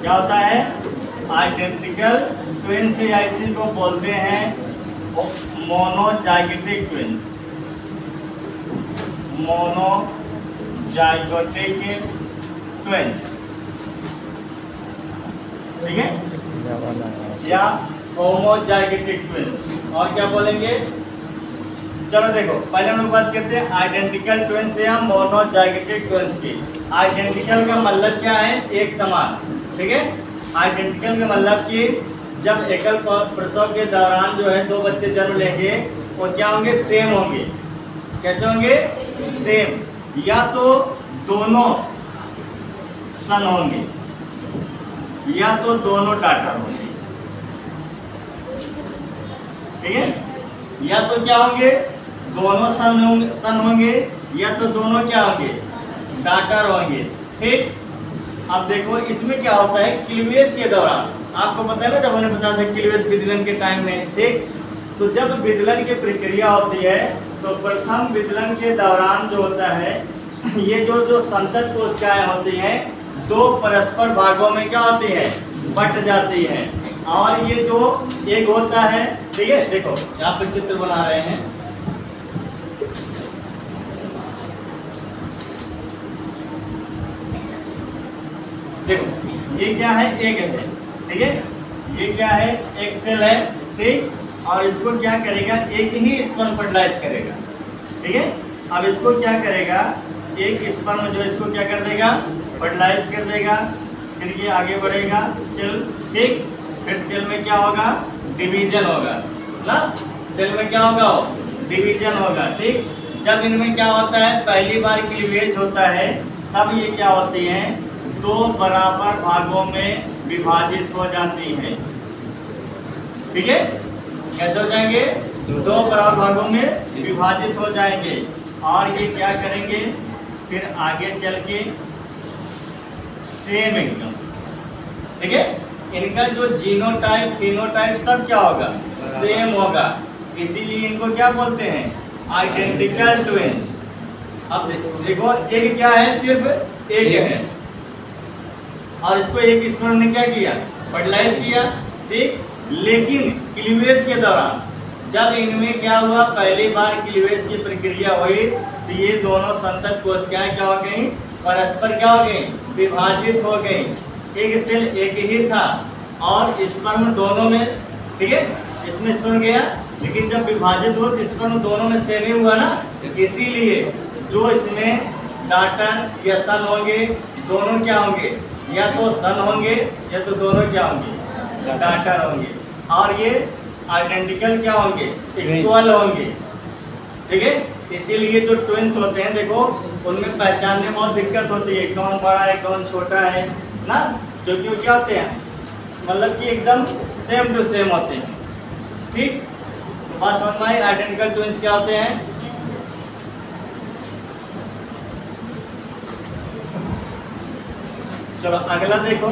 क्या होता है? आइडेंटिकल ट्विंस या इसी को बोलते हैं मोनोजाइगोटिक ट्विंस। मोनोजाइगोटिक ट्विंस, ठीक है, या होमोजाइगोटिक ट्विंस। और क्या बोलेंगे? चलो देखो, पहले हम लोग बात करते हैं आइडेंटिकल ट्विंस या मोनोजाइगोटिक ट्विंस की। आइडेंटिकल का मतलब क्या है? एक समान, ठीक है। आइडेंटिकल का मतलब कि जब एकल प्रसव के दौरान जो है दो बच्चे जन्म लेंगे वो क्या होंगे? सेम होंगे। कैसे होंगे? सेम। या तो दोनों सन होंगे या तो दोनों डाटर होंगे, ठीक है। या तो क्या होंगे? दोनों सन होंगे या तो दोनों क्या होंगे? डाटर होंगे, ठीक। अब देखो इसमें क्या होता है, क्लीवेज के दौरान आपको पता है ना, जब हमने बताया था क्लीवेज विदलन के टाइम में, ठीक। तो जब विदलन की प्रक्रिया होती है तो प्रथम विदलन के दौरान जो होता है ये जो संतत कोशिकाएं होती हैं दो परस्पर भागों में क्या होती है? बट जाती है। और ये जो एक होता है, ठीक है, देखो यहाँ पे चित्र बना रहे हैं, देखो ये क्या है? एग है, ठीक है। ये क्या है? एक सेल है, ठीक। और इसको क्या करेगा? एक ही स्पर्म फर्टिलाइज करेगा, ठीक है। अब इसको क्या करेगा? एक स्पर्म जो इसको क्या कर देगा? फर्टिलाइज कर देगा। फिर ये आगे बढ़ेगा सेल, ठीक। फिर सेल में क्या होगा? डिवीजन होगा ना। सेल में क्या होगा? डिवीजन होगा, ठीक। जब इनमें क्या होता है? पहली बार क्लीवेज होता है तब ये क्या होती हैं? दो बराबर भागों में विभाजित हो जाती है, ठीक है। कैसे हो जाएंगे? दो बराबर भागों में विभाजित हो जाएंगे। और ये क्या करेंगे? फिर आगे चल के सेम एकदम, ठीक है। इनका जो जीनोटाइप फिनोटाइप सब क्या होगा? सेम होगा। इसीलिए इनको क्या बोलते हैं? Identical twins. अब देखो एक क्या है? सिर्फ एक है और इसको एक स्पर्म ने क्या किया? फर्टिलाइज किया, ठीक। लेकिन क्लीवेज के दौरान जब इनमें क्या हुआ? पहली बार क्लीवेज की प्रक्रिया हुई तो ये दोनों संतत कोशिकाएं क्या हो गई? परस्पर क्या हो गई? विभाजित हो गई। एक सेल एक ही था और स्पर्म दोनों में, ठीक है। इसमें स्पर्म गया लेकिन जब विभाजित हुआ तो स्पर्म दोनों में सेम ही हुआ ना। इसीलिए जो इसमें डाटर या सन होंगे दोनों क्या होंगे? या तो सन होंगे या तो दोनों क्या होंगे? डाटर होंगे। और ये आइडेंटिकल क्या होंगे? इक्वल होंगे, ठीक है। इसीलिए जो ट्विंस होते हैं देखो उनमें पहचानने में बहुत दिक्कत होती है, कौन बड़ा है कौन छोटा है ना, क्योंकि वो क्या होते हैं? मतलब कि एकदम सेम टू सेम होते हैं, ठीक। बात समझ में आई? आइडेंटिकल ट्विंस क्या होते हैं? चलो अगला देखो,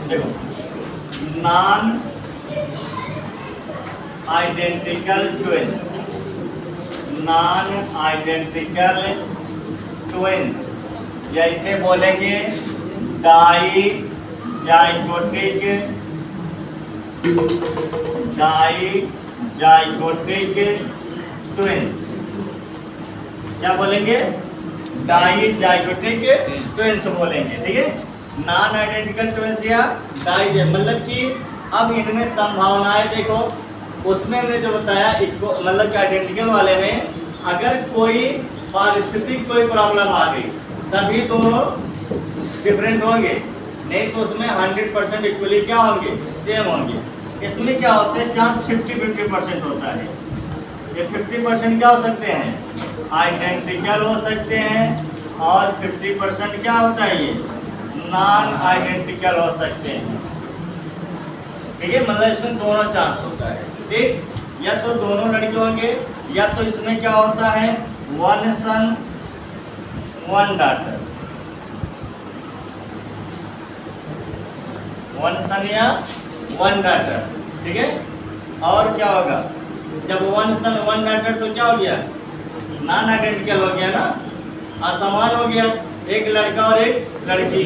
देखो non identical twins. Non identical twins या इसे बोलेंगे डाईजाइगोटिक ट्विंस। क्या बोलेंगे? डाईजाइगोटिक ट्विंस बोलेंगे, ठीक है। नॉन आइडेंटिकल ट्विंस या डाई मतलब कि अब इनमें संभावनाएं देखो, उसमें हमने जो बताया मतलब कि आइडेंटिकल वाले में अगर कोई पारिस्थितिक कोई प्रॉब्लम आ गई तभी दोनों डिफरेंट होंगे, नहीं तो उसमें 100% इक्वली क्या होंगे? सेम होंगे। इसमें क्या होते हैं? चांस 50-50% होता है। ये 50% क्या हो सकते हैं? आइडेंटिकल हो सकते हैं और 50% क्या होता है? ये नॉन आइडेंटिकल हो सकते हैं, ठीक है। मतलब इसमें दोनों चांस होता है, ठीक। या तो दोनों लड़के होंगे या तो इसमें क्या होता है? One sun one daughter, one सन या वन डॉटर, ठीक है। और क्या होगा, जब वन सन वन डॉटर तो क्या हो गया, नॉन आइडेंटिकल हो गया ना, असमान हो गया, एक लड़का और एक लड़की।